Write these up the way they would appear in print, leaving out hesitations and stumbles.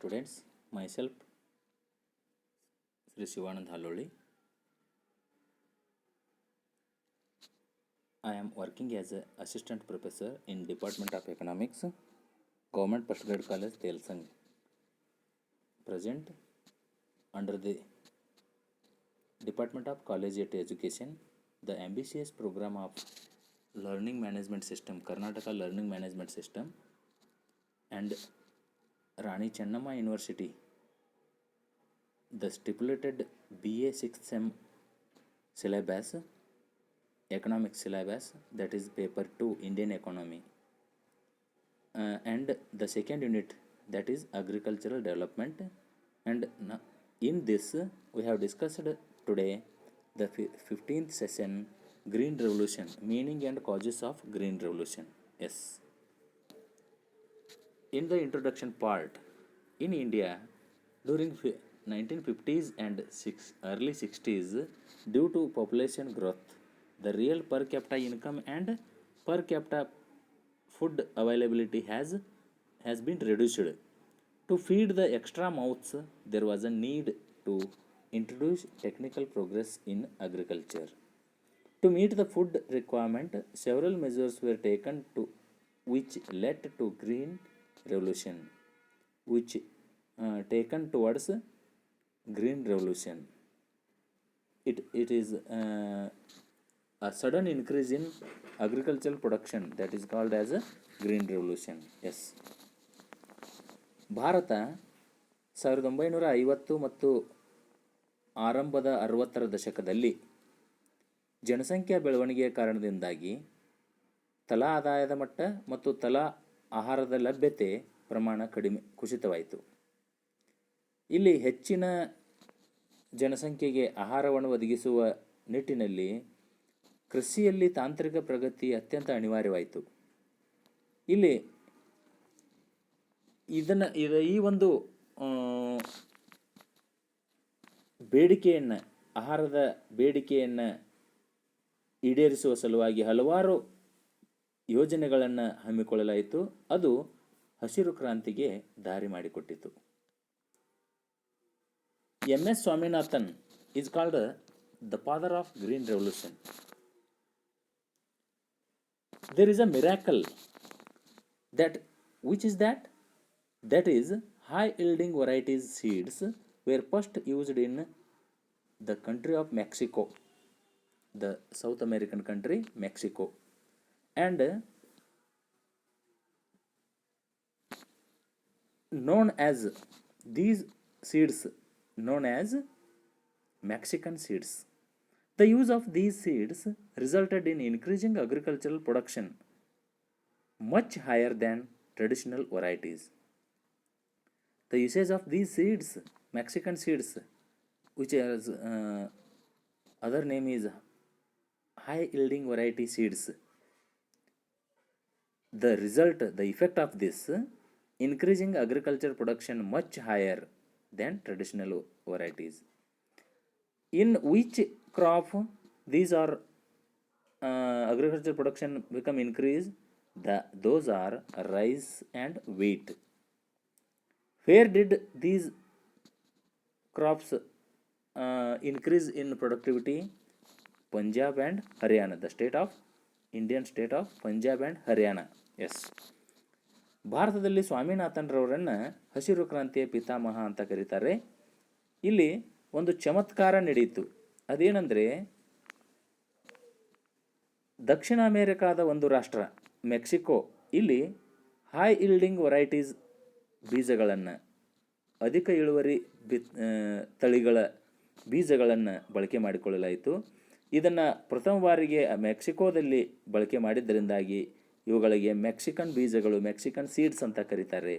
students, myself Sri Shivanand Haloli. I am working as an assistant professor in Department of Economics, Government Postgrad College, Telsang. Present under the Department of Collegiate Education, the ambitious program of Learning Management System, Karnataka Learning Management System, and Rani Chennamma University, the stipulated BA 6th SEM syllabus, economics syllabus, that is paper 2 Indian economy, and the second unit, that is agricultural development. And in this we have discussed today the 15th session, green revolution, meaning and causes of green revolution. Yes, in the introduction part, in India during 1950s and early 60s, due to population growth, the real per capita income and per capita food availability has been reduced. To feed the extra mouths, there was a need to introduce technical progress in agriculture. To meet the food requirement, several measures were taken which led to green revolution, which taken towards green revolution. It is a sudden increase in agricultural production, that is called as a green revolution. Yes, Bharat 1950 ಮತ್ತು ಆರಂಭದ 60ರ ದಶಕದಲ್ಲಿ ಜನಸಂಖ್ಯಾ ಬೆಳವಣಿಗೆಯ ಕಾರಣದಿಂದಾಗಿ ತಲಾ ಆದಾಯದ ಮಟ್ಟ ಮತ್ತು ತಲಾ ಆಹಾರದ ಲಭ್ಯತೆ ಪ್ರಮಾಣ ಕುಸಿತವಾಯಿತು. ಇಲ್ಲಿ ಹೆಚ್ಚಿನ ಜನಸಂಖ್ಯೆಗೆ ಆಹಾರವನ್ನು ಒದಗಿಸುವ ನಿಟ್ಟಿನಲ್ಲಿ ಕೃಷಿಯಲ್ಲಿ ತಾಂತ್ರಿಕ ಪ್ರಗತಿ ಅತ್ಯಂತ ಅನಿವಾರ್ಯವಾಯಿತು. ಇಲ್ಲಿ ಈ ಒಂದು ಬೇಡಿಕೆಯನ್ನು, ಆಹಾರದ ಬೇಡಿಕೆಯನ್ನು ಈಡೇರಿಸುವ ಸಲುವಾಗಿ ಹಲವಾರು ಯೋಜನೆಗಳನ್ನು ಹಮ್ಮಿಕೊಳ್ಳಲಾಯಿತು. ಅದು ಹಸಿರು ಕ್ರಾಂತಿಗೆ ದಾರಿ ಮಾಡಿಕೊಟ್ಟಿತು. MS Swaminathan is called the father of green revolution. There is a miracle which is that is high yielding varieties seeds were first used in the country of Mexico, the South American country Mexico, and known as these seeds known as Mexican seeds. The use of these seeds resulted in increasing agricultural production much higher than traditional varieties. The usage of these seeds, Mexican seeds, which is other name is high yielding variety seeds, the effect of this, increasing agricultural production much higher than traditional varieties. In which crop these are agricultural production become increased? Those are rice and wheat. Where did these crops increase in productivity? Punjab and Haryana, the Indian state of Punjab and Haryana. Yes. ಭಾರತದಲ್ಲಿ ಸ್ವಾಮಿನಾಥನ್ರವರನ್ನು ಹಸಿರು ಕ್ರಾಂತಿಯ ಪಿತಾಮಹ ಅಂತ ಕರೀತಾರೆ. ಇಲ್ಲಿ ಒಂದು ಚಮತ್ಕಾರ ನಡೆಯಿತು. ಅದೇನೆಂದರೆ, ದಕ್ಷಿಣ ಅಮೇರಿಕಾದ ಒಂದು ರಾಷ್ಟ್ರ ಮೆಕ್ಸಿಕೋ, ಇಲ್ಲಿ ಹೈ ಇಲ್ಡಿಂಗ್ ವೆರೈಟೀಸ್ ಬೀಜಗಳನ್ನು, ಅಧಿಕ ಇಳುವರಿ ತಳಿಗಳ ಬೀಜಗಳನ್ನು ಬಳಕೆ ಮಾಡಿಕೊಳ್ಳಲಾಯಿತು. ಇದನ್ನು ಪ್ರಥಮ ಬಾರಿಗೆ ಮೆಕ್ಸಿಕೋದಲ್ಲಿ ಬಳಕೆ ಮಾಡಿದ್ದರಿಂದಾಗಿ ಇವುಗಳಿಗೆ ಮೆಕ್ಸಿಕನ್ ಬೀಜಗಳು, ಮೆಕ್ಸಿಕನ್ ಸೀಡ್ಸ್ ಅಂತ ಕರೀತಾರೆ.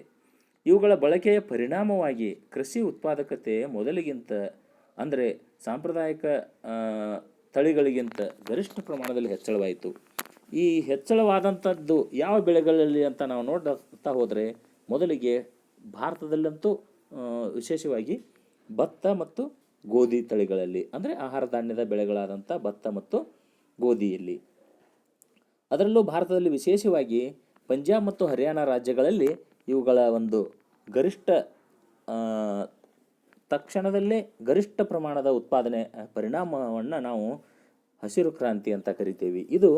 ಇವುಗಳ ಬಳಕೆಯ ಪರಿಣಾಮವಾಗಿ ಕೃಷಿ ಉತ್ಪಾದಕತೆ ಮೊದಲಿಗಿಂತ, ಅಂದರೆ ಸಾಂಪ್ರದಾಯಿಕ ತಳಿಗಳಿಗಿಂತ ಗರಿಷ್ಠ ಪ್ರಮಾಣದಲ್ಲಿ ಹೆಚ್ಚಳವಾಯಿತು. ಈ ಹೆಚ್ಚಳವಾದಂಥದ್ದು ಯಾವ ಬೆಳೆಗಳಲ್ಲಿ ಅಂತ ನಾವು ನೋಡ್ತಾ ಹೋದರೆ, ಮೊದಲಿಗೆ ಭಾರತದಲ್ಲಂತೂ ವಿಶೇಷವಾಗಿ ಭತ್ತ ಮತ್ತು ಗೋಧಿ ತಳಿಗಳಲ್ಲಿ, ಅಂದರೆ ಆಹಾರ ಧಾನ್ಯದ ಬೆಳೆಗಳಾದಂಥ ಭತ್ತ ಮತ್ತು ಗೋಧಿಯಲ್ಲಿ, ಅದರಲ್ಲೂ ಭಾರತದಲ್ಲಿ ವಿಶೇಷವಾಗಿ ಪಂಜಾಬ್ ಮತ್ತು ಹರಿಯಾಣ ರಾಜ್ಯಗಳಲ್ಲಿ ಇವುಗಳ ಒಂದು ಗರಿಷ್ಠ ತಕ್ಷಣದಲ್ಲೇ ಗರಿಷ್ಠ ಪ್ರಮಾಣದ ಉತ್ಪಾದನೆ ಪರಿಣಾಮವನ್ನು ನಾವು ಹಸಿರು ಕ್ರಾಂತಿ ಅಂತ ಕರಿತೀವಿ. ಇದು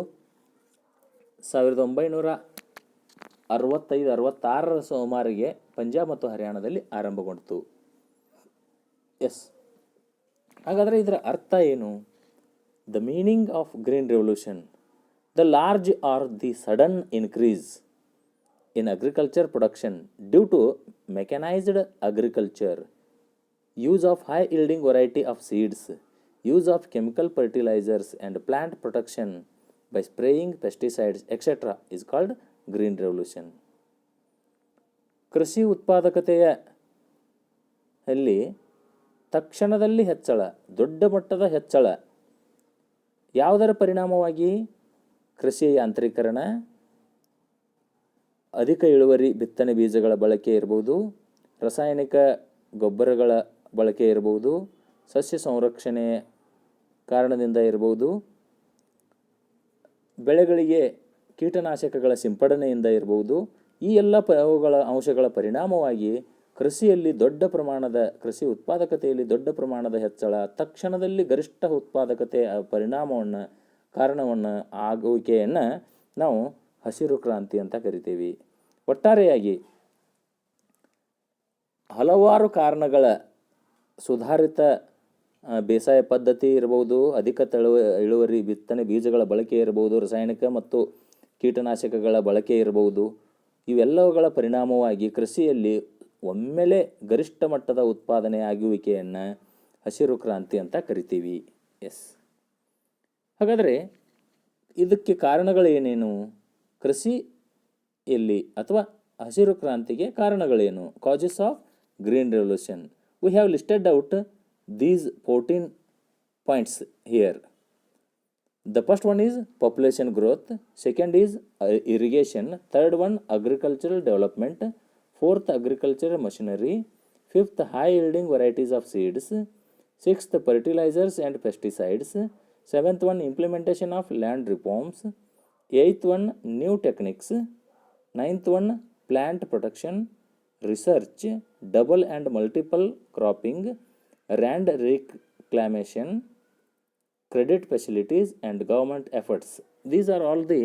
1965-66 ಸುಮಾರಿಗೆ ಪಂಜಾಬ್ ಮತ್ತು ಹರಿಯಾಣದಲ್ಲಿ ಆರಂಭಗೊಂಡಿತು. ಎಸ್, ಹಾಗಾದರೆ ಇದರ ಅರ್ಥ ಏನು? The meaning of green revolution: the large R the sudden increase in agriculture production due to mechanized agriculture, use of high yielding variety of seeds, use of chemical fertilizers and plant protection by spraying pesticides etc. is called green revolution. ಕೃಷಿ ಉತ್ಪಾದಕತೆಯಲ್ಲಿ ತಕ್ಷಣದಲ್ಲಿ ಹೆಚ್ಚಳ, ದೊಡ್ಡ ಮಟ್ಟದ ಹೆಚ್ಚಳ ಯಾವುದರ ಪರಿಣಾಮವಾಗಿ? ಕೃಷಿ ಯಾಂತ್ರೀಕರಣ, ಅಧಿಕ ಇಳುವರಿ ಬಿತ್ತನೆ ಬೀಜಗಳ ಬಳಕೆ ಇರಬಹುದು, ರಾಸಾಯನಿಕ ಗೊಬ್ಬರಗಳ ಬಳಕೆ ಇರಬಹುದು, ಸಸ್ಯ ಸಂರಕ್ಷಣೆ ಕಾರಣದಿಂದ ಇರಬಹುದು, ಬೆಳೆಗಳಿಗೆ ಕೀಟನಾಶಕಗಳ ಸಿಂಪಡಣೆಯಿಂದ ಇರಬಹುದು. ಈ ಎಲ್ಲ ಅಂಶಗಳ ಪರಿಣಾಮವಾಗಿ ಕೃಷಿ ಉತ್ಪಾದಕತೆಯಲ್ಲಿ ದೊಡ್ಡ ಪ್ರಮಾಣದ ಹೆಚ್ಚಳ, ತಕ್ಷಣದಲ್ಲಿ ಗರಿಷ್ಠ ಉತ್ಪಾದಕತೆ ಕಾರಣವನ್ನು ಆಗುವಿಕೆಯನ್ನು ನಾವು ಹಸಿರು ಕ್ರಾಂತಿ ಅಂತ ಕರಿತೀವಿ. ಒಟ್ಟಾರೆಯಾಗಿ ಹಲವಾರು ಕಾರಣಗಳ ಸುಧಾರಿತ ಬೇಸಾಯ ಪದ್ಧತಿ ಇರಬಹುದು, ಅಧಿಕ ಇಳುವರಿ ಬಿತ್ತನೆ ಬೀಜಗಳ ಬಳಕೆ ಇರಬಹುದು, ರಾಸಾಯನಿಕ ಮತ್ತು ಕೀಟನಾಶಕಗಳ ಬಳಕೆ ಇರಬಹುದು. ಇವೆಲ್ಲವುಗಳ ಪರಿಣಾಮವಾಗಿ ಕೃಷಿಯಲ್ಲಿ ಒಮ್ಮೆಲೆ ಗರಿಷ್ಠ ಮಟ್ಟದ ಉತ್ಪಾದನೆ ಆಗುವಿಕೆಯನ್ನು ಹಸಿರು ಕ್ರಾಂತಿ ಅಂತ ಕರಿತೀವಿ. ಎಸ್, ಹಾಗಾದರೆ ಇದಕ್ಕೆ ಕಾರಣಗಳೇನೇನು? ಕೃಷಿಯಲ್ಲಿ ಅಥವಾ ಹಸಿರು ಕ್ರಾಂತಿಗೆ ಕಾರಣಗಳೇನು? Causes of green revolution. We have listed out these 14 points here. The first one is population growth, second is irrigation, third one agricultural development, fourth agricultural machinery, fifth high yielding varieties of seeds, sixth fertilizers and pesticides, seventh one implementation of land reforms, eighth one new techniques, ninth one plant protection, research, double and multiple cropping, land reclamation, credit facilities and government efforts. These are all the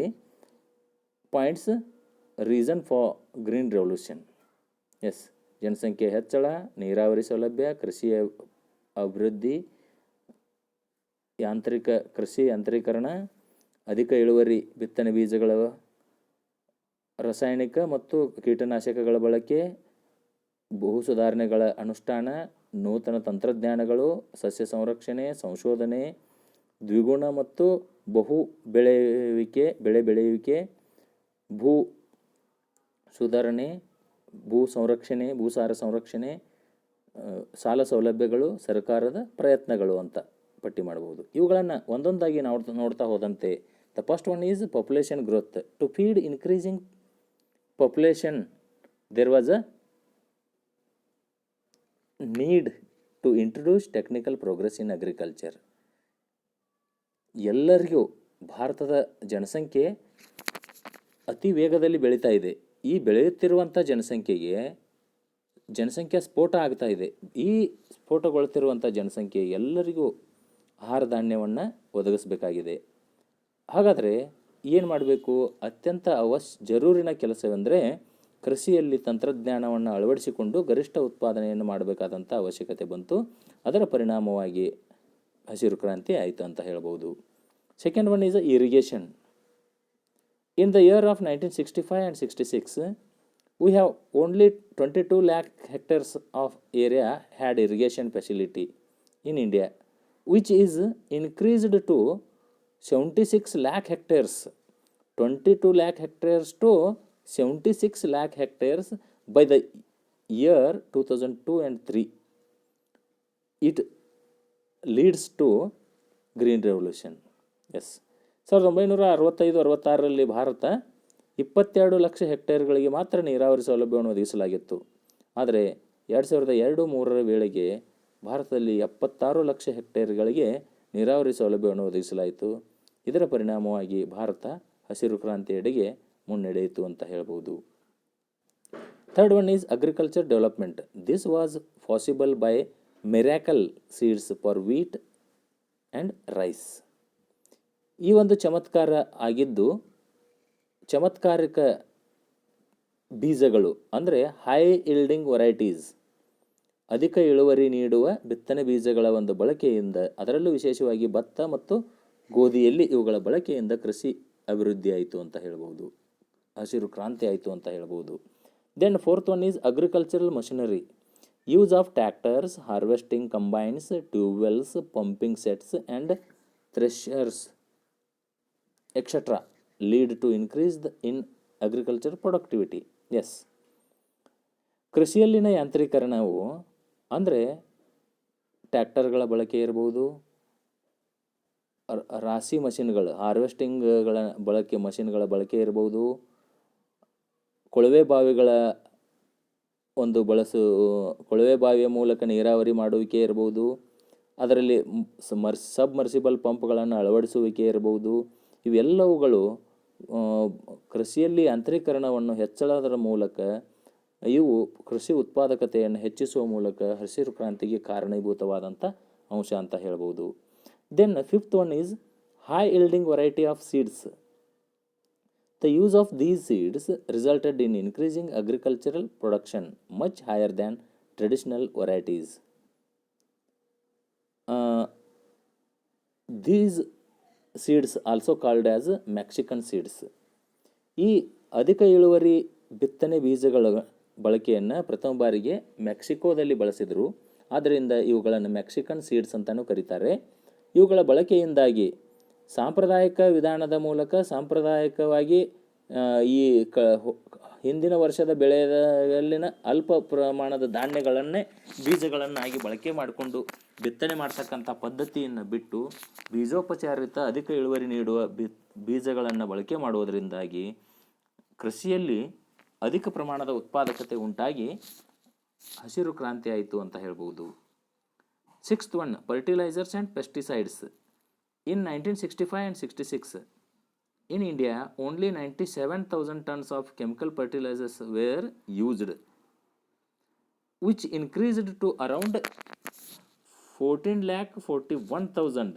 points reason for green revolution. Yes, ಜನಸಂಖ್ಯೆ ಹೆಚ್ಚಳ, ನೀರಾವರಿ ಸೌಲಭ್ಯ, ಕೃಷಿ ಅಭಿವೃದ್ಧಿ, ಕೃಷಿ ಯಾಂತ್ರೀಕರಣ, ಅಧಿಕ ಇಳುವರಿ ಬಿತ್ತನೆ ಬೀಜಗಳ, ರಾಸಾಯನಿಕ ಮತ್ತು ಕೀಟನಾಶಕಗಳ ಬಳಕೆ, ಭೂ ಸುಧಾರಣೆಗಳ ಅನುಷ್ಠಾನ, ನೂತನ ತಂತ್ರಜ್ಞಾನಗಳು, ಸಸ್ಯ ಸಂರಕ್ಷಣೆ, ಸಂಶೋಧನೆ, ದ್ವಿಗುಣ ಮತ್ತು ಬೆಳೆ ಬೆಳೆಯುವಿಕೆ, ಭೂ ಸುಧಾರಣೆ, ಭೂಸಾರ ಸಂರಕ್ಷಣೆ, ಸಾಲ ಸೌಲಭ್ಯಗಳು, ಸರ್ಕಾರದ ಪ್ರಯತ್ನಗಳು ಅಂತ ಪಟ್ಟಿ ಮಾಡಬಹುದು. ಇವುಗಳನ್ನು ಒಂದೊಂದಾಗಿ ನೋಡ್ತಾ ಹೋದಂತೆ the first one is population growth. To feed increasing population there was a need to introduce technical progress in agriculture. ಎಲ್ಲರಿಗೂ ಭಾರತದ ಜನಸಂಖ್ಯೆ ಅತಿ ವೇಗದಲ್ಲಿ ಬೆಳೀತಾ ಇದೆ. ಈ ಬೆಳೆಯುತ್ತಿರುವಂಥ ಜನಸಂಖ್ಯಾ ಸ್ಫೋಟ ಆಗ್ತಾ ಇದೆ. ಈ ಸ್ಫೋಟಗೊಳ್ತಿರುವಂಥ ಜನಸಂಖ್ಯೆ ಎಲ್ಲರಿಗೂ ಆಹಾರ ಧಾನ್ಯವನ್ನು ಒದಗಿಸಬೇಕಾಗಿದೆ. ಹಾಗಾದರೆ ಏನು ಮಾಡಬೇಕು? ಅತ್ಯಂತ ಜರೂರಿನ ಕೆಲಸವೆಂದರೆ ಕೃಷಿಯಲ್ಲಿ ತಂತ್ರಜ್ಞಾನವನ್ನು ಅಳವಡಿಸಿಕೊಂಡು ಗರಿಷ್ಠ ಉತ್ಪಾದನೆಯನ್ನು ಮಾಡಬೇಕಾದಂಥ ಅವಶ್ಯಕತೆ ಬಂತು. ಅದರ ಪರಿಣಾಮವಾಗಿ ಹಸಿರು ಕ್ರಾಂತಿ ಆಯಿತು ಅಂತ ಹೇಳ್ಬೋದು. Second one is irrigation. In the year of 1965 and 66, we have only 22 lakh hectares of area had irrigation facility in India, which is increased to 76 lakh hectares. 22 lakh hectares to 76 lakh hectares by the year 2002 and 3. It leads to green revolution. Yes. 1965-66ರಲ್ಲಿ ಭಾರತ 22 ಲಕ್ಷ ಹೆಕ್ಟೇರ್ಗಳಿಗೆ ಮಾತ್ರ ನೀರಾವರಿ ಸೌಲಭ್ಯವನ್ನು ಒದಗಿಸಲಾಗಿತ್ತು. ಆದರೆ 2002-3ರ ವೇಳೆಗೆ ಭಾರತದಲ್ಲಿ 76 ಲಕ್ಷ ಹೆಕ್ಟೇರ್ಗಳಿಗೆ ನೀರಾವರಿ ಸೌಲಭ್ಯವನ್ನು ಒದಗಿಸಲಾಯಿತು. ಇದರ ಪರಿಣಾಮವಾಗಿ ಭಾರತ ಹಸಿರು ಕ್ರಾಂತಿಯೆಡೆಗೆ ಮುನ್ನಡೆಯಿತು ಅಂತ ಹೇಳ್ಬೋದು. Third one is agriculture development. This was possible by miracle seeds for wheat and rice. ಈ ಒಂದು ಚಮತ್ಕಾರ ಆಗಿದ್ದು ಚಮತ್ಕಾರಿಕ ಬೀಜಗಳು ಅಂದರೆ ಹೈ ಇಲ್ಡಿಂಗ್ ವೆರೈಟೀಸ್, ಅಧಿಕ ಇಳುವರಿ ನೀಡುವ ಬಿತ್ತನೆ ಬೀಜಗಳ ಒಂದು ಬಳಕೆಯಿಂದ, ಅದರಲ್ಲೂ ವಿಶೇಷವಾಗಿ ಭತ್ತ ಮತ್ತು ಗೋಧಿಯಲ್ಲಿ ಇವುಗಳ ಬಳಕೆಯಿಂದ ಕೃಷಿ ಅಭಿವೃದ್ಧಿ ಆಯಿತು ಅಂತ ಹೇಳ್ಬೋದು, ಹಸಿರು ಕ್ರಾಂತಿ ಆಯಿತು ಅಂತ ಹೇಳ್ಬೋದು. Then fourth one is agricultural machinery. Use of tractors, harvesting combines, tubewells, pumping sets and threshers etcetera lead to increase in agriculture productivity. Yes, ಕೃಷಿಯಲ್ಲಿನ ಯಾಂತ್ರೀಕರಣವು ಅಂದರೆ ಟ್ರ್ಯಾಕ್ಟರ್ಗಳ ಬಳಕೆ ಇರ್ಬೋದು, ರಾಶಿ ಮಷಿನ್ಗಳು, ಹಾರ್ವೆಸ್ಟಿಂಗ್ಗಳ ಬಳಕೆ ಮಷಿನ್ಗಳ ಬಳಕೆ ಇರ್ಬೋದು, ಕೊಳವೆ ಬಾವಿಗಳ ಕೊಳವೆ ಬಾವಿಯ ಮೂಲಕ ನೀರಾವರಿ ಮಾಡುವಿಕೆ ಇರ್ಬೋದು, ಅದರಲ್ಲಿ ಸಬ್ಮರ್ಸಿಬಲ್ ಪಂಪ್ಗಳನ್ನು ಅಳವಡಿಸುವಿಕೆ ಇರ್ಬೋದು. ಇವೆಲ್ಲವುಗಳು ಕೃಷಿಯಲ್ಲಿ ಯಾಂತ್ರೀಕರಣವನ್ನು ಹೆಚ್ಚಳದರ ಮೂಲಕ ಇವು ಕೃಷಿ ಉತ್ಪಾದಕತೆಯನ್ನು ಹೆಚ್ಚಿಸುವ ಮೂಲಕ ಹಸಿರು ಕ್ರಾಂತಿಗೆ ಕಾರಣೀಭೂತವಾದಂಥ ಅಂಶ ಅಂತ ಹೇಳ್ಬೋದು. Then fifth one is high yielding variety of seeds. The use of these seeds resulted in increasing agricultural production much higher than traditional varieties. These seeds also called as Mexican seeds. ಈ ಅಧಿಕ ಇಳುವರಿ ಬಿತ್ತನೆ ಬೀಜಗಳ ಬಳಕೆಯನ್ನು ಪ್ರಥಮ ಬಾರಿಗೆ ಮೆಕ್ಸಿಕೋದಲ್ಲಿ ಬಳಸಿದರು. ಆದ್ದರಿಂದ ಇವುಗಳನ್ನು ಮೆಕ್ಸಿಕನ್ ಸೀಡ್ಸ್ ಅಂತಲೂ ಕರೀತಾರೆ. ಇವುಗಳ ಬಳಕೆಯಿಂದಾಗಿ ಸಾಂಪ್ರದಾಯಿಕ ವಿಧಾನದ ಮೂಲಕ ಸಾಂಪ್ರದಾಯಿಕವಾಗಿ ಈ ಹಿಂದಿನ ವರ್ಷದ ಬೆಳೆಯಲ್ಲಿನ ಅಲ್ಪ ಪ್ರಮಾಣದ ಧಾನ್ಯಗಳನ್ನೇ ಬೀಜಗಳನ್ನಾಗಿ ಬಳಕೆ ಮಾಡಿಕೊಂಡು ಬಿತ್ತನೆ ಮಾಡ್ತಕ್ಕಂಥ ಪದ್ಧತಿಯನ್ನು ಬಿಟ್ಟು ಬೀಜೋಪಚಾರಿತ ಅಧಿಕ ಇಳುವರಿ ನೀಡುವ ಬೀಜಗಳನ್ನು ಬಳಕೆ ಮಾಡುವುದರಿಂದಾಗಿ ಕೃಷಿಯಲ್ಲಿ ಅಧಿಕ ಪ್ರಮಾಣದ ಉತ್ಪಾದಕತೆ ಉಂಟಾಗಿ ಹಸಿರು ಕ್ರಾಂತಿ ಆಯಿತು ಅಂತ ಹೇಳ್ಬೋದು. Sixth one, fertilisers and pesticides. In 1965 and 66, in India, only 97,000 tons of chemical fertilizers were used, which increased to around 14,41,000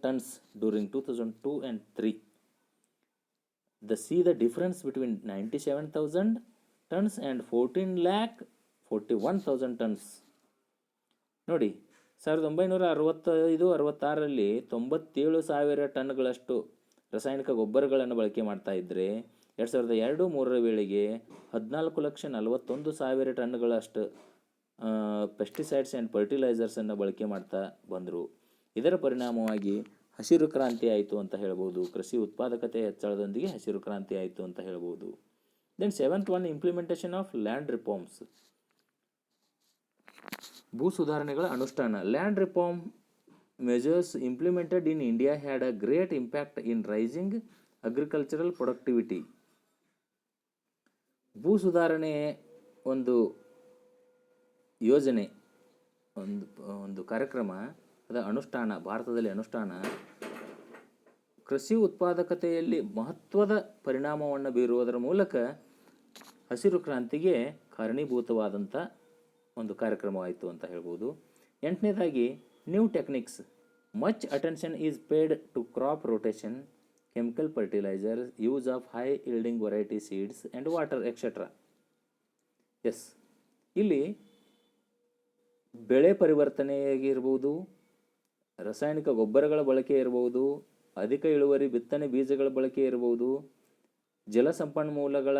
tons during 2002 and 3. See the difference between 97,000 tons and 14,41,000 tons. ನೋಡಿ, 1965-66ರಲ್ಲಿ 97,000 ಟನ್ಗಳಷ್ಟು ರಾಸಾಯನಿಕ ಗೊಬ್ಬರಗಳನ್ನು ಬಳಕೆ ಮಾಡ್ತಾ ಇದ್ದರೆ 2002-3ರ ವೇಳೆಗೆ 14,41,000 ಟನ್ಗಳಷ್ಟು ಪೆಸ್ಟಿಸೈಡ್ಸ್ ಆ್ಯಂಡ್ ಫರ್ಟಿಲೈಸರ್ಸನ್ನು ಬಳಕೆ ಮಾಡ್ತಾ ಬಂದರು. ಇದರ ಪರಿಣಾಮವಾಗಿ ಹಸಿರು ಕ್ರಾಂತಿ ಆಯಿತು ಅಂತ ಹೇಳ್ಬೋದು. ಕೃಷಿ ಉತ್ಪಾದಕತೆ ಹೆಚ್ಚಳದೊಂದಿಗೆ ಹಸಿರು ಕ್ರಾಂತಿ ಆಯಿತು ಅಂತ ಹೇಳ್ಬೋದು. Then seventh one, implementation of land reforms. ಭೂ ಸುಧಾರಣೆಗಳ ಅನುಷ್ಠಾನ. Land reform measures implemented in India had a great impact in raising agricultural productivity. ಭೂ ಸುಧಾರಣೆ ಒಂದು ಯೋಜನೆ, ಒಂದು ಕಾರ್ಯಕ್ರಮ, ಅದರ ಅನುಷ್ಠಾನ, ಭಾರತದಲ್ಲಿ ಅನುಷ್ಠಾನ ಕೃಷಿ ಉತ್ಪಾದಕತೆಯಲ್ಲಿ ಮಹತ್ವದ ಪರಿಣಾಮವನ್ನು ಬೀರುವುದರ ಮೂಲಕ ಹಸಿರು ಕ್ರಾಂತಿಗೆ ಕಾರಣೀಭೂತವಾದಂಥ ಒಂದು ಕಾರ್ಯಕ್ರಮವಾಯಿತು ಅಂತ ಹೇಳ್ಬೋದು. ಎಂಟನೇದಾಗಿ new techniques. Much attention is paid to crop rotation, chemical fertiliser, use of high yielding variety seeds and water etcetera. Yes, ಇಲ್ಲಿ ಬೆಳೆ ಪರಿವರ್ತನೆಯಾಗಿರ್ಬೋದು, ರಾಸಾಯನಿಕ ಗೊಬ್ಬರಗಳ ಬಳಕೆ ಇರ್ಬೋದು, ಅಧಿಕ ಇಳುವರಿ ಬಿತ್ತನೆ ಬೀಜಗಳ ಬಳಕೆ ಇರ್ಬೋದು, ಜಲ ಸಂಪನ್ಮೂಲಗಳ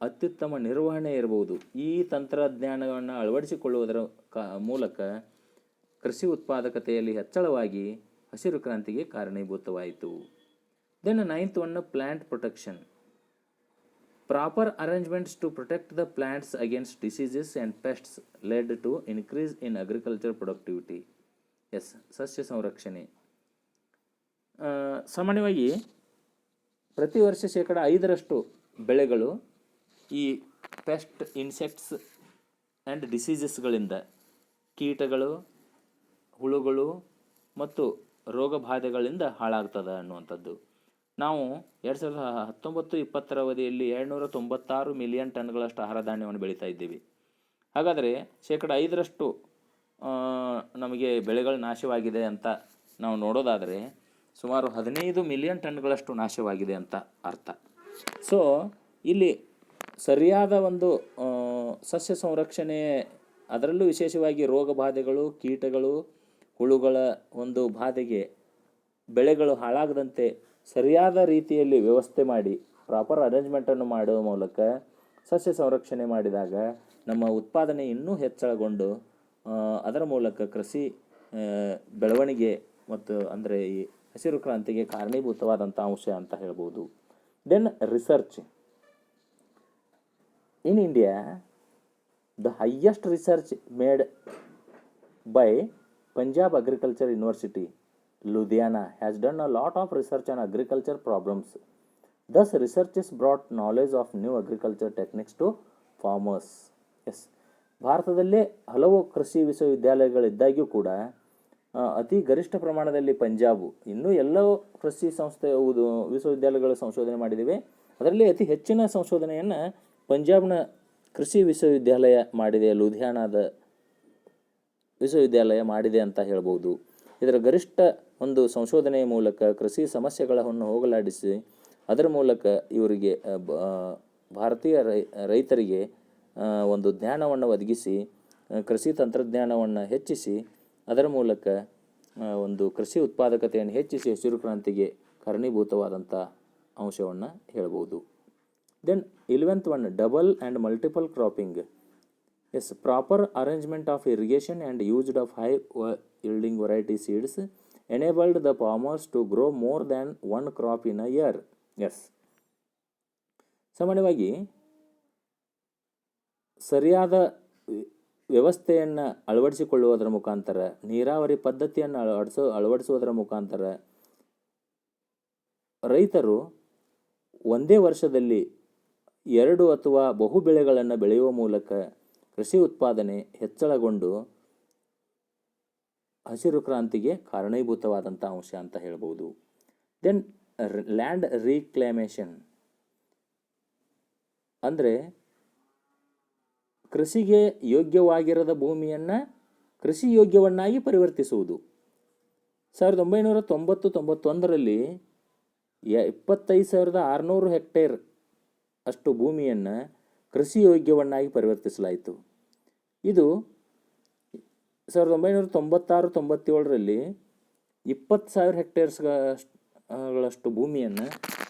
ಅತ್ಯುತ್ತಮ ನಿರ್ವಹಣೆ ಇರ್ಬೋದು. ಈ ತಂತ್ರಜ್ಞಾನವನ್ನು ಅಳವಡಿಸಿಕೊಳ್ಳುವುದರ ಮೂಲಕ ಕೃಷಿ ಉತ್ಪಾದಕತೆಯಲ್ಲಿ ಹೆಚ್ಚಳವಾಗಿ ಹಸಿರು ಕ್ರಾಂತಿಗೆ ಕಾರಣೀಭೂತವಾಯಿತು. Then ninth one, plant protection. Proper arrangements to protect the plants against diseases and pests led to increase in agriculture productivity. Yes, ಸಸ್ಯ ಸಂರಕ್ಷಣೆ. ಸಾಮಾನ್ಯವಾಗಿ ಪ್ರತಿ ವರ್ಷ 5% ಬೆಳೆಗಳು ಈ ಪೆಸ್ಟ್, ಇನ್ಸೆಕ್ಟ್ಸ್ ಆ್ಯಂಡ್ ಡಿಸೀಸಸ್ಗಳಿಂದ, ಕೀಟಗಳು, ಹುಳುಗಳು ಮತ್ತು ರೋಗ ಬಾಧೆಗಳಿಂದ ಹಾಳಾಗ್ತದೆ ಅನ್ನುವಂಥದ್ದು. ನಾವು 2019-20 ಅವಧಿಯಲ್ಲಿ 796 ಮಿಲಿಯನ್ ಟನ್ಗಳಷ್ಟು ಆಹಾರ ಧಾನ್ಯವನ್ನು ಬೆಳೀತಾ ಇದ್ದೀವಿ. ಹಾಗಾದರೆ 5% ನಮಗೆ ಬೆಳೆಗಳು ನಾಶವಾಗಿದೆ ಅಂತ ನಾವು ನೋಡೋದಾದರೆ ಸುಮಾರು 15 ಮಿಲಿಯನ್ ಟನ್ಗಳಷ್ಟು ನಾಶವಾಗಿದೆ ಅಂತ ಅರ್ಥ. ಸೊ ಇಲ್ಲಿ ಸರಿಯಾದ ಒಂದು ಸಸ್ಯ ಸಂರಕ್ಷಣೆ, ಅದರಲ್ಲೂ ವಿಶೇಷವಾಗಿ ರೋಗ ಬಾಧೆಗಳು, ಕೀಟಗಳು, ಹುಳುಗಳ ಒಂದು ಬಾಧೆಗೆ ಬೆಳೆಗಳು ಹಾಳಾಗದಂತೆ ಸರಿಯಾದ ರೀತಿಯಲ್ಲಿ ವ್ಯವಸ್ಥೆ ಮಾಡಿ ಪ್ರಾಪರ್ ಅರೇಂಜ್ಮೆಂಟನ್ನು ಮಾಡುವ ಮೂಲಕ ಸಸ್ಯ ಸಂರಕ್ಷಣೆ ಮಾಡಿದಾಗ ನಮ್ಮ ಉತ್ಪಾದನೆ ಇನ್ನೂ ಹೆಚ್ಚಳಗೊಂಡು ಅದರ ಮೂಲಕ ಕೃಷಿ ಬೆಳವಣಿಗೆ ಮತ್ತು ಅಂದರೆ ಈ ಹಸಿರು ಕ್ರಾಂತಿಗೆ ಕಾರಣೀಭೂತವಾದಂಥ ಅಂಶ ಅಂತ ಹೇಳ್ಬೋದು. Then research in India, the highest research made by Punjab Agriculture University, Ludhiana, has done a lot of research on agriculture problems. Thus, research has brought knowledge of new agriculture techniques to farmers. Yes, ಭಾರತದಲ್ಲೇ ಹಲವು ಕೃಷಿ ವಿಶ್ವವಿದ್ಯಾಲಯಗಳಿದ್ದಾಗ್ಯೂ ಕೂಡ ಅತಿ ಗರಿಷ್ಠ ಪ್ರಮಾಣದಲ್ಲಿ ಪಂಜಾಬು, ಇನ್ನೂ ಎಲ್ಲವೂ ಕೃಷಿ ವಿಶ್ವವಿದ್ಯಾಲಯಗಳು ಸಂಶೋಧನೆ ಮಾಡಿದ್ದೇವೆ. ಅದರಲ್ಲಿ ಅತಿ ಹೆಚ್ಚಿನ ಸಂಶೋಧನೆಯನ್ನು ಪಂಜಾಬ್ನ ಕೃಷಿ ವಿಶ್ವವಿದ್ಯಾಲಯ ಮಾಡಿದೆ, ಲೂಧಿಯಾನಾದ ವಿಶ್ವವಿದ್ಯಾಲಯ ಮಾಡಿದೆ ಅಂತ ಹೇಳ್ಬೋದು. ಇದರ ಗರಿಷ್ಠ ಒಂದು ಸಂಶೋಧನೆಯ ಮೂಲಕ ಕೃಷಿ ಸಮಸ್ಯೆಗಳನ್ನು ಹೋಗಲಾಡಿಸಿ ಅದರ ಮೂಲಕ ಇವರಿಗೆ ಭಾರತೀಯ ರೈತರಿಗೆ ಒಂದು ಜ್ಞಾನವನ್ನು ಒದಗಿಸಿ ಕೃಷಿ ತಂತ್ರಜ್ಞಾನವನ್ನು ಹೆಚ್ಚಿಸಿ ಅದರ ಮೂಲಕ ಒಂದು ಕೃಷಿ ಉತ್ಪಾದಕತೆಯನ್ನು ಹೆಚ್ಚಿಸಿ ಹಸಿರು ಕ್ರಾಂತಿಗೆ ಕಾರಣೀಭೂತವಾದಂಥ ಅಂಶವನ್ನು ಹೇಳ್ಬೋದು. Then 11th one, double and multiple cropping. Yes, proper arrangement of irrigation and used of high yielding variety seeds enabled the farmers to grow more than one crop in a year. Yes, ಸಾಮಾನ್ಯವಾಗಿ ಸರಿಯಾದ ವ್ಯವಸ್ಥೆಯನ್ನು ಅಳವಡಿಸಿಕೊಳ್ಳುವುದರ ಮುಖಾಂತರ, ನೀರಾವರಿ ಪದ್ಧತಿಯನ್ನು ಅಳವಡಿಸುವುದರ ಮುಖಾಂತರ ರೈತರು ಒಂದೇ ವರ್ಷದಲ್ಲಿ 2 ಅಥವಾ ಬಹು ಬೆಳೆಗಳನ್ನು ಬೆಳೆಯುವ ಮೂಲಕ ಕೃಷಿ ಉತ್ಪಾದನೆ ಹೆಚ್ಚಳಗೊಂಡು ಹಸಿರು ಕ್ರಾಂತಿಗೆ ಕಾರಣೀಭೂತವಾದಂಥ ಅಂಶ ಅಂತ ಹೇಳ್ಬೋದು. ದೆನ್ ಲ್ಯಾಂಡ್ ರೀಕ್ಲೇಮೇಷನ್ ಅಂದರೆ ಕೃಷಿಗೆ ಯೋಗ್ಯವಾಗಿರದ ಭೂಮಿಯನ್ನು ಕೃಷಿ ಯೋಗ್ಯವನ್ನಾಗಿ ಪರಿವರ್ತಿಸುವುದು. 1990-91ರಲ್ಲಿ 25,600 ಹೆಕ್ಟೇರ್ ಅಷ್ಟು ಭೂಮಿಯನ್ನು ಕೃಷಿ ಯೋಗ್ಯವನ್ನಾಗಿ ಪರಿವರ್ತಿಸಲಾಯಿತು. ಇದು 1996-97ರಲ್ಲಿ 20,000 ಹೆಕ್ಟೇರ್ಸ್ಗಳಷ್ಟು ಭೂಮಿಯನ್ನು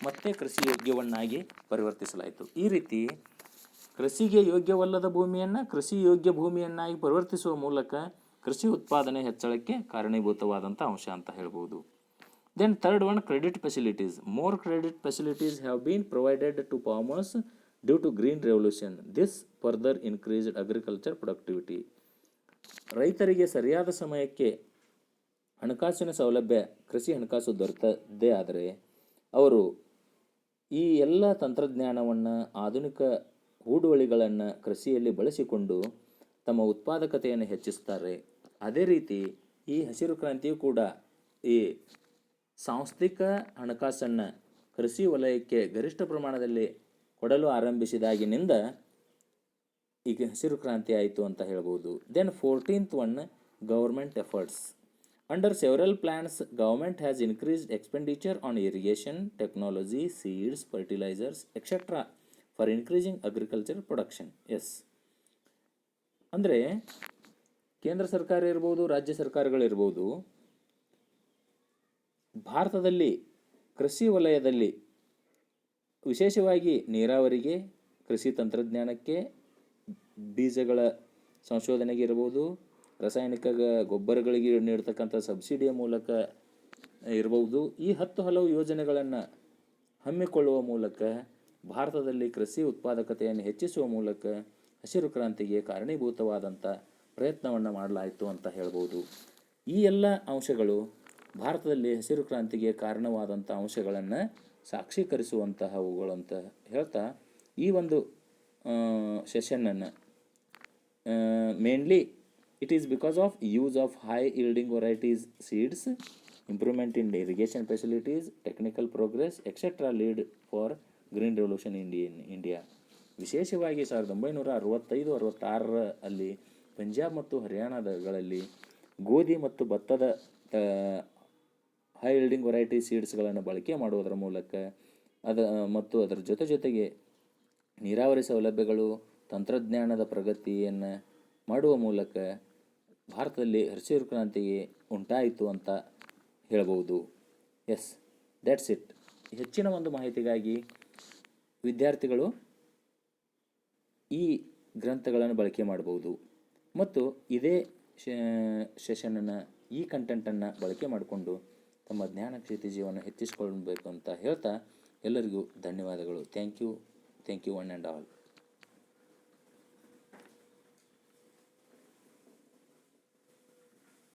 ಮತ್ತೆ ಕೃಷಿ ಯೋಗ್ಯವನ್ನಾಗಿ ಪರಿವರ್ತಿಸಲಾಯಿತು. ಈ ರೀತಿ ಕೃಷಿಗೆ ಯೋಗ್ಯವಲ್ಲದ ಭೂಮಿಯನ್ನು ಕೃಷಿ ಯೋಗ್ಯ ಭೂಮಿಯನ್ನಾಗಿ ಪರಿವರ್ತಿಸುವ ಮೂಲಕ ಕೃಷಿ ಉತ್ಪಾದನೆ ಹೆಚ್ಚಳಕ್ಕೆ ಕಾರಣೀಭೂತವಾದಂಥ ಅಂಶ ಅಂತ ಹೇಳ್ಬೋದು. Then third one, credit facilities. More credit facilities have been provided to farmers due to green revolution. This further increased agriculture productivity. ರೈತರಿಗೆ ಸರಿಯಾದ ಸಮಯಕ್ಕೆ ಹಣಕಾಸಿನ ಸೌಲಭ್ಯ, ಕೃಷಿ ಹಣಕಾಸು ದೊರೆತದ್ದೇ ಆದರೆ ಅವರು ಈ ಎಲ್ಲ ತಂತ್ರಜ್ಞಾನವನ್ನು, ಆಧುನಿಕ ಹೂಡುವಳಿಗಳನ್ನು ಕೃಷಿಯಲ್ಲಿ ಬಳಸಿಕೊಂಡು ತಮ್ಮ ಉತ್ಪಾದಕತೆಯನ್ನು ಹೆಚ್ಚಿಸ್ತಾರೆ. ಅದೇ ರೀತಿ ಈ ಹಸಿರು ಕ್ರಾಂತಿಯು ಕೂಡ ಈ ಸಾಂಸ್ಥಿಕ ಹಣಕಾಸನ್ನು ಕೃಷಿ ವಲಯಕ್ಕೆ ಗರಿಷ್ಠ ಪ್ರಮಾಣದಲ್ಲಿ ಕೊಡಲು ಆರಂಭಿಸಿದಾಗಿನಿಂದ ಈಗ ಹಸಿರು ಕ್ರಾಂತಿ ಆಯಿತು ಅಂತ ಹೇಳ್ಬೋದು. Then 14th one, government efforts. Under several plans, government has increased expenditure on irrigation, technology, seeds, fertilisers etcetera for increasing agriculture production. Yes, ಅಂದರೆ ಕೇಂದ್ರ ಸರ್ಕಾರ ಇರ್ಬೋದು, ರಾಜ್ಯ ಸರ್ಕಾರಗಳಿರ್ಬೋದು, ಭಾರತದಲ್ಲಿ ಕೃಷಿ ವಲಯದಲ್ಲಿ ವಿಶೇಷವಾಗಿ ನೀರಾವರಿಗೆ, ಕೃಷಿ ತಂತ್ರಜ್ಞಾನಕ್ಕೆ, ಬೀಜಗಳ ಸಂಶೋಧನೆಗೆ ಇರ್ಬೋದು, ರಾಸಾಯನಿಕ ಗೊಬ್ಬರಗಳಿಗೆ ನೀಡ್ತಕ್ಕಂಥ ಸಬ್ಸಿಡಿಯ ಮೂಲಕ ಇರ್ಬೋದು, ಈ ಹಲವು ಯೋಜನೆಗಳನ್ನು ಹಮ್ಮಿಕೊಳ್ಳುವ ಮೂಲಕ ಭಾರತದಲ್ಲಿ ಕೃಷಿ ಉತ್ಪಾದಕತೆಯನ್ನು ಹೆಚ್ಚಿಸುವ ಮೂಲಕ ಹಸಿರು ಕ್ರಾಂತಿಗೆ ಕಾರಣೀಭೂತವಾದಂಥ ಪ್ರಯತ್ನವನ್ನು ಮಾಡಲಾಯಿತು ಅಂತ ಹೇಳ್ಬೋದು. ಈ ಎಲ್ಲ ಅಂಶಗಳು ಭಾರತದಲ್ಲಿ ಹಸಿರು ಕ್ರಾಂತಿಗೆ ಕಾರಣವಾದಂಥ ಅಂಶಗಳನ್ನು ಸಾಕ್ಷೀಕರಿಸುವಂತಹವುಗಳಂತ ಹೇಳ್ತಾ ಈ ಒಂದು ಸೆಷನ್ನನ್ನು mainly it is because of use of high yielding varieties seeds improvement in irrigation facilities, technical progress etcetera lead for green revolution in India. ವಿಶೇಷವಾಗಿ 1965-66 ಅಲ್ಲಿ ಪಂಜಾಬ್ ಮತ್ತು ಹರಿಯಾಣಗಳಲ್ಲಿ ಗೋಧಿ ಮತ್ತು ಭತ್ತದ ಹೈ ಈಲ್ಡಿಂಗ್ ವೆರೈಟಿ ಸೀಡ್ಸ್ಗಳನ್ನು ಬಳಕೆ ಮಾಡುವುದರ ಮೂಲಕ ಮತ್ತು ಅದರ ಜೊತೆಗೆ ನೀರಾವರಿ ಸೌಲಭ್ಯಗಳು, ತಂತ್ರಜ್ಞಾನದ ಪ್ರಗತಿಯನ್ನು ಮಾಡುವ ಮೂಲಕ ಭಾರತದಲ್ಲಿ ಹಸಿರು ಕ್ರಾಂತಿ ಉಂಟಾಯಿತು ಅಂತ ಹೇಳ್ಬೋದು. Yes, that's it. ಹೆಚ್ಚಿನ ಒಂದು ಮಾಹಿತಿಗಾಗಿ ವಿದ್ಯಾರ್ಥಿಗಳು ಈ ಗ್ರಂಥಗಳನ್ನು ಬಳಕೆ ಮಾಡ್ಬೋದು ಮತ್ತು ಇದೇ ಸೆಷನನ್ನು, ಈ ಕಂಟೆಂಟನ್ನು ಬಳಕೆ ಮಾಡಿಕೊಂಡು ತಮ್ಮ ಜ್ಞಾನ ಕ್ಷಿತಿಜವನ್ನು ಹೆಚ್ಚಿಸಿಕೊಳ್ಬೇಕು ಅಂತ ಹೇಳ್ತಾ ಎಲ್ಲರಿಗೂ ಧನ್ಯವಾದಗಳು. Thank you one and all.